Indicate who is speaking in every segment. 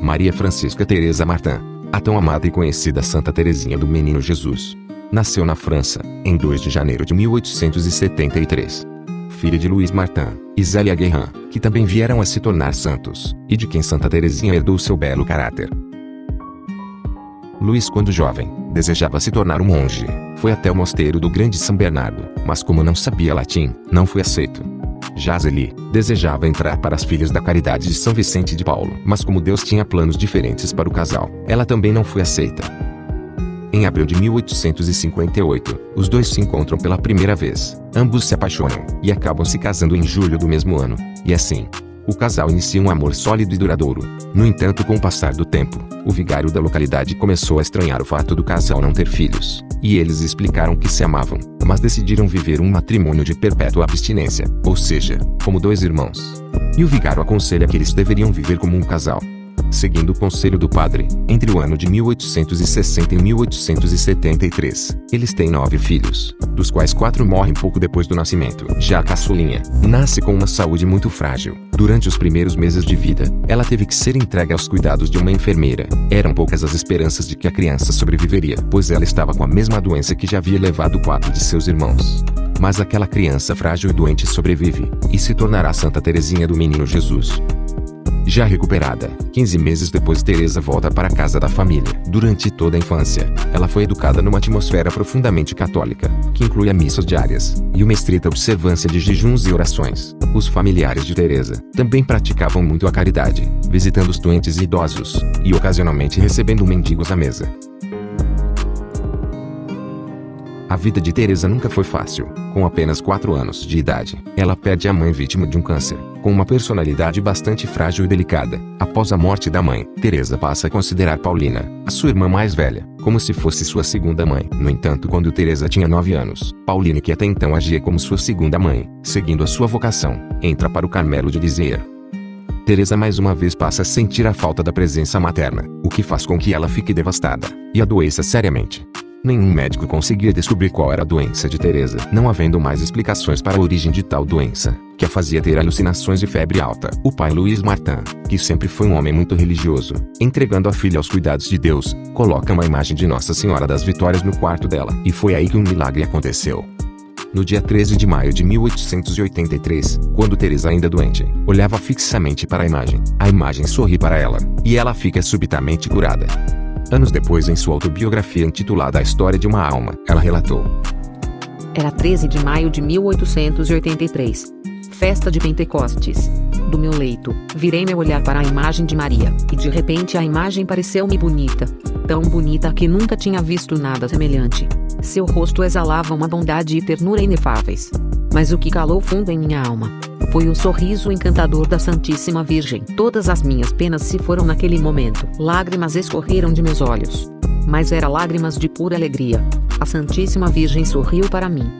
Speaker 1: Maria Francisca Teresa Martin, a tão amada e conhecida Santa Teresinha do Menino Jesus. Nasceu na França, em 2 de janeiro de 1873. Filha de Louis Martin e Zélia Guérin, que também vieram a se tornar santos, e de quem Santa Teresinha herdou seu belo caráter. Luís, quando jovem, desejava se tornar um monge. Foi até o mosteiro do Grande São Bernardo, mas como não sabia latim, não foi aceito. Já Zélie desejava entrar para as Filhas da Caridade de São Vicente de Paulo, mas como Deus tinha planos diferentes para o casal, ela também não foi aceita. Em abril de 1858, os dois se encontram pela primeira vez, ambos se apaixonam, e acabam se casando em julho do mesmo ano, e assim, o casal inicia um amor sólido e duradouro. No entanto, com o passar do tempo, o vigário da localidade começou a estranhar o fato do casal não ter filhos, e eles explicaram que se amavam, mas decidiram viver um matrimônio de perpétua abstinência, ou seja, como dois irmãos. E o vigário aconselha que eles deveriam viver como um casal. Seguindo o conselho do padre, entre o ano de 1860 e 1873, eles têm 9 filhos, dos quais 4 morrem pouco depois do nascimento. Já a caçulinha nasce com uma saúde muito frágil. Durante os primeiros meses de vida, ela teve que ser entregue aos cuidados de uma enfermeira. Eram poucas as esperanças de que a criança sobreviveria, pois ela estava com a mesma doença que já havia levado 4 de seus irmãos. Mas aquela criança frágil e doente sobrevive, e se tornará Santa Teresinha do Menino Jesus. Já recuperada, 15 meses depois, Teresa volta para a casa da família. Durante toda a infância, ela foi educada numa atmosfera profundamente católica, que inclui as missas diárias e uma estrita observância de jejuns e orações. Os familiares de Teresa também praticavam muito a caridade, visitando os doentes e idosos, e ocasionalmente recebendo mendigos à mesa. A vida de Teresa nunca foi fácil. Com apenas 4 anos de idade, ela perde a mãe vítima de um câncer. Com uma personalidade bastante frágil e delicada, após a morte da mãe, Teresa passa a considerar Paulina, a sua irmã mais velha, como se fosse sua segunda mãe. No entanto, quando Teresa tinha 9 anos, Paulina, que até então agia como sua segunda mãe, seguindo a sua vocação, entra para o Carmelo de Lisieux. Teresa mais uma vez passa a sentir a falta da presença materna, o que faz com que ela fique devastada e adoeça seriamente. Nenhum médico conseguia descobrir qual era a doença de Teresa, não havendo mais explicações para a origem de tal doença, que a fazia ter alucinações e febre alta. O pai Louis Martin, que sempre foi um homem muito religioso, entregando a filha aos cuidados de Deus, coloca uma imagem de Nossa Senhora das Vitórias no quarto dela, e foi aí que um milagre aconteceu. No dia 13 de maio de 1883, quando Teresa, ainda doente, olhava fixamente para a imagem sorri para ela, e ela fica subitamente curada. Anos depois, em sua autobiografia intitulada A História de uma Alma, ela relatou:
Speaker 2: Era 13 de maio de 1883. Festa de Pentecostes. Do meu leito, virei meu olhar para a imagem de Maria, e de repente a imagem pareceu-me bonita. Tão bonita que nunca tinha visto nada semelhante. Seu rosto exalava uma bondade e ternura inefáveis. Mas o que calou fundo em minha alma foi o sorriso encantador da Santíssima Virgem. Todas as minhas penas se foram naquele momento. Lágrimas escorreram de meus olhos. Mas eram lágrimas de pura alegria. A Santíssima Virgem sorriu para mim.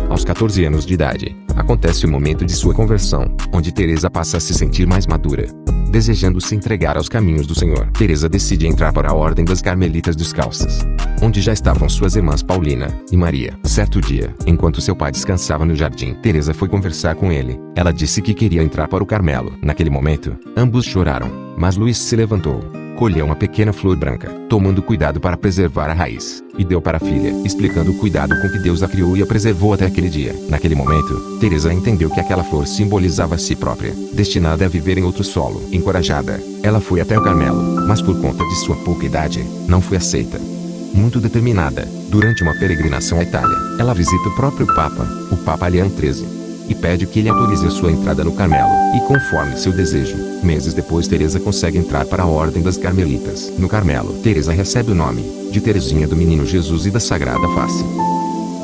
Speaker 1: Aos 14 anos de idade, acontece o momento de sua conversão, onde Teresa passa a se sentir mais madura. Desejando se entregar aos caminhos do Senhor, Teresa decide entrar para a Ordem das Carmelitas Descalças, onde já estavam suas irmãs Paulina e Maria. Certo dia, enquanto seu pai descansava no jardim, Teresa foi conversar com ele. Ela disse que queria entrar para o Carmelo. Naquele momento, ambos choraram, mas Luís se levantou, colheu uma pequena flor branca, tomando cuidado para preservar a raiz, e deu para a filha, explicando o cuidado com que Deus a criou e a preservou até aquele dia. Naquele momento, Teresa entendeu que aquela flor simbolizava a si própria, destinada a viver em outro solo. Encorajada, ela foi até o Carmelo, mas por conta de sua pouca idade, não foi aceita. Muito determinada, durante uma peregrinação à Itália, ela visita o próprio Papa, o Papa Leão XIII, e pede que ele autorize a sua entrada no Carmelo, e conforme seu desejo, meses depois Teresa consegue entrar para a Ordem das Carmelitas. No Carmelo, Teresa recebe o nome de Teresinha do Menino Jesus e da Sagrada Face.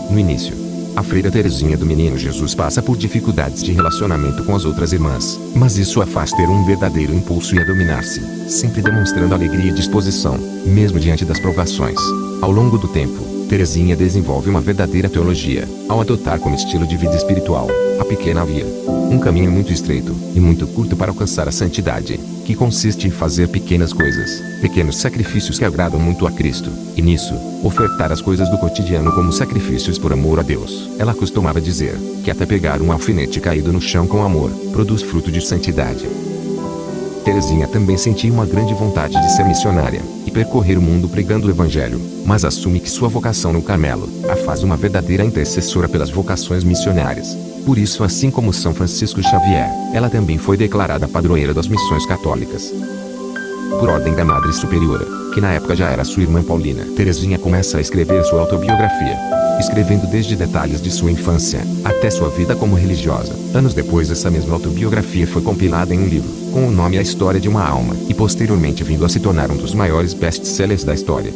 Speaker 1: No início, a freira Teresinha do Menino Jesus passa por dificuldades de relacionamento com as outras irmãs, mas isso a faz ter um verdadeiro impulso e a dominar-se, sempre demonstrando alegria e disposição, mesmo diante das provações. Ao longo do tempo, Teresinha desenvolve uma verdadeira teologia, ao adotar como estilo de vida espiritual a pequena via, um caminho muito estreito e muito curto para alcançar a santidade, que consiste em fazer pequenas coisas, pequenos sacrifícios que agradam muito a Cristo, e nisso, ofertar as coisas do cotidiano como sacrifícios por amor a Deus. Ela costumava dizer que até pegar um alfinete caído no chão com amor, produz fruto de santidade. Teresinha também sentia uma grande vontade de ser missionária e percorrer o mundo pregando o evangelho, mas assume que sua vocação no Carmelo a faz uma verdadeira intercessora pelas vocações missionárias. Por isso, assim como São Francisco Xavier, ela também foi declarada padroeira das missões católicas. Por ordem da Madre Superiora, que na época já era sua irmã Paulina, Teresinha começa a escrever sua autobiografia, escrevendo desde detalhes de sua infância até sua vida como religiosa. Anos depois, essa mesma autobiografia foi compilada em um livro, com o nome A História de uma Alma, e posteriormente vindo a se tornar um dos maiores best-sellers da história.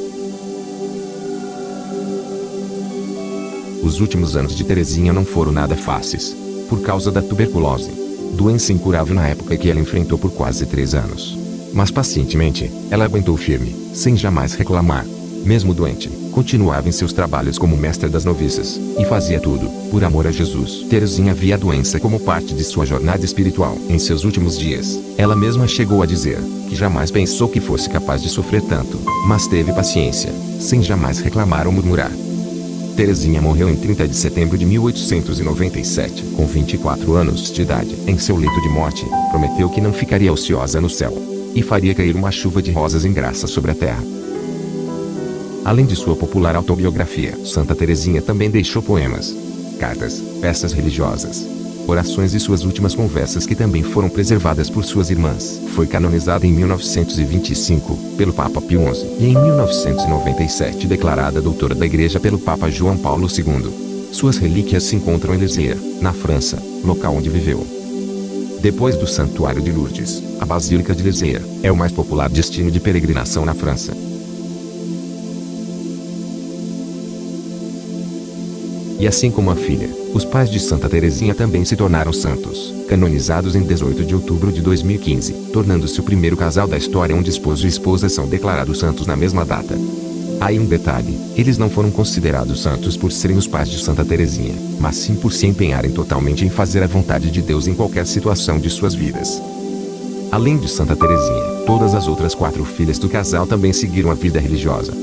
Speaker 1: Os últimos anos de Teresinha não foram nada fáceis, por causa da tuberculose, doença incurável na época que ela enfrentou por quase 3 anos. Mas pacientemente, ela aguentou firme, sem jamais reclamar. Mesmo doente, continuava em seus trabalhos como mestra das noviças, e fazia tudo, por amor a Jesus. Teresinha via a doença como parte de sua jornada espiritual. Em seus últimos dias, ela mesma chegou a dizer que jamais pensou que fosse capaz de sofrer tanto, mas teve paciência, sem jamais reclamar ou murmurar. Teresinha morreu em 30 de setembro de 1897, com 24 anos de idade. Em seu leito de morte, prometeu que não ficaria ociosa no céu, e faria cair uma chuva de rosas em graça sobre a terra. Além de sua popular autobiografia, Santa Teresinha também deixou poemas, cartas, peças religiosas, orações e suas últimas conversas, que também foram preservadas por suas irmãs. Foi canonizada em 1925 pelo Papa Pio XI e em 1997 declarada doutora da Igreja pelo Papa João Paulo II. Suas relíquias se encontram em Lisieux, na França, local onde viveu. Depois do Santuário de Lourdes, a Basílica de Lisieux é o mais popular destino de peregrinação na França. E assim como a filha, os pais de Santa Teresinha também se tornaram santos, canonizados em 18 de outubro de 2015, tornando-se o primeiro casal da história onde esposo e esposa são declarados santos na mesma data. Aí um detalhe, eles não foram considerados santos por serem os pais de Santa Teresinha, mas sim por se empenharem totalmente em fazer a vontade de Deus em qualquer situação de suas vidas. Além de Santa Teresinha, todas as outras 4 filhas do casal também seguiram a vida religiosa.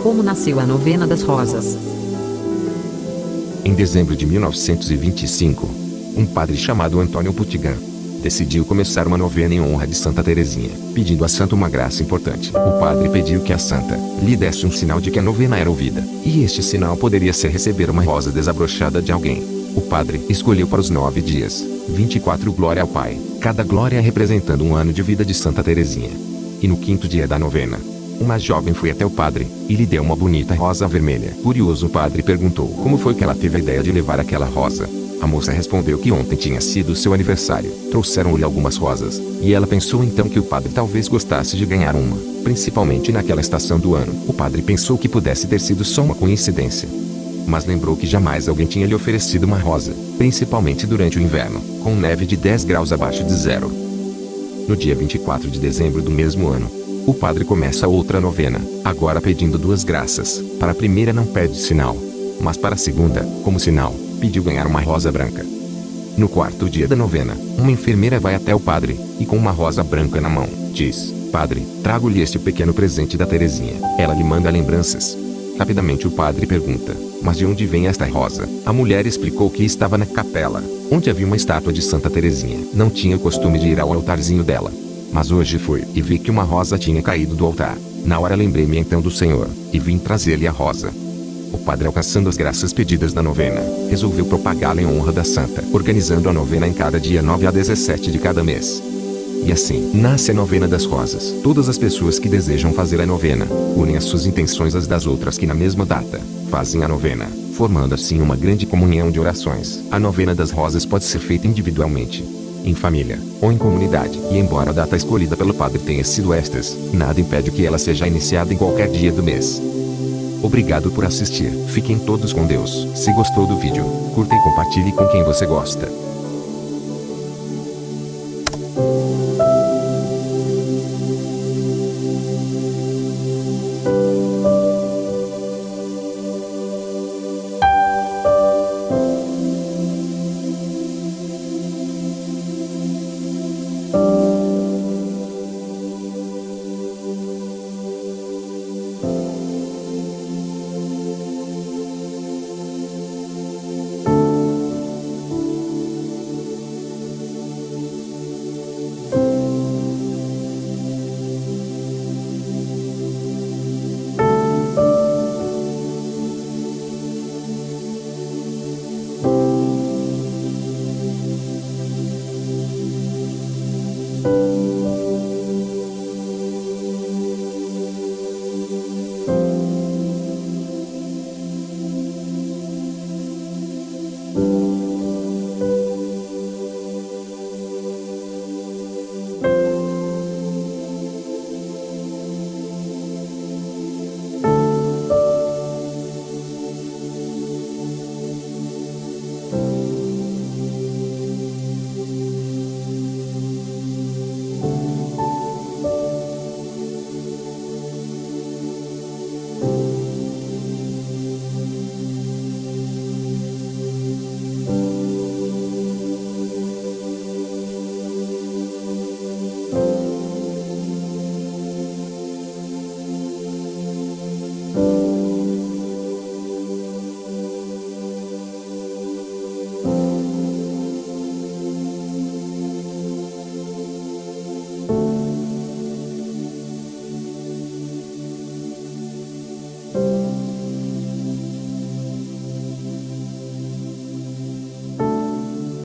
Speaker 2: Como nasceu a Novena das Rosas?
Speaker 1: Em dezembro de 1925, um padre chamado Antônio Putigan decidiu começar uma novena em honra de Santa Teresinha, pedindo à santa uma graça importante. O padre pediu que a santa lhe desse um sinal de que a novena era ouvida, e este sinal poderia ser receber uma rosa desabrochada de alguém. O padre escolheu para os 9 dias, 24 glória ao Pai, cada glória representando um ano de vida de Santa Teresinha. E no 5º dia da novena, uma jovem foi até o padre e lhe deu uma bonita rosa vermelha. Curioso, o padre perguntou como foi que ela teve a ideia de levar aquela rosa. A moça respondeu que ontem tinha sido seu aniversário. Trouxeram-lhe algumas rosas, e ela pensou então que o padre talvez gostasse de ganhar uma, principalmente naquela estação do ano. O padre pensou que pudesse ter sido só uma coincidência, mas lembrou que jamais alguém tinha lhe oferecido uma rosa, principalmente durante o inverno, com neve de 10 graus abaixo de zero. No dia 24 de dezembro do mesmo ano, o padre começa outra novena, agora pedindo 2 graças. Para a primeira não pede sinal, mas para a segunda, como sinal, pediu ganhar uma rosa branca. No 4º dia da novena, uma enfermeira vai até o padre, e com uma rosa branca na mão, diz: Padre, trago-lhe este pequeno presente da Teresinha. Ela lhe manda lembranças. Rapidamente o padre pergunta: mas de onde vem esta rosa? A mulher explicou que estava na capela, onde havia uma estátua de Santa Teresinha. Não tinha o costume de ir ao altarzinho dela, mas hoje fui e vi que uma rosa tinha caído do altar. Na hora lembrei-me então do Senhor, e vim trazer-lhe a rosa. O padre, alcançando as graças pedidas na novena, resolveu propagá-la em honra da santa, organizando a novena em cada dia 9 a 17 de cada mês. E assim, nasce a Novena das Rosas. Todas as pessoas que desejam fazer a novena, unem as suas intenções às das outras que na mesma data fazem a novena, formando assim uma grande comunhão de orações. A Novena das Rosas pode ser feita individualmente, em família, ou em comunidade. E embora a data escolhida pelo padre tenha sido estas, nada impede que ela seja iniciada em qualquer dia do mês. Obrigado por assistir. Fiquem todos com Deus. Se gostou do vídeo, curta e compartilhe com quem você gosta.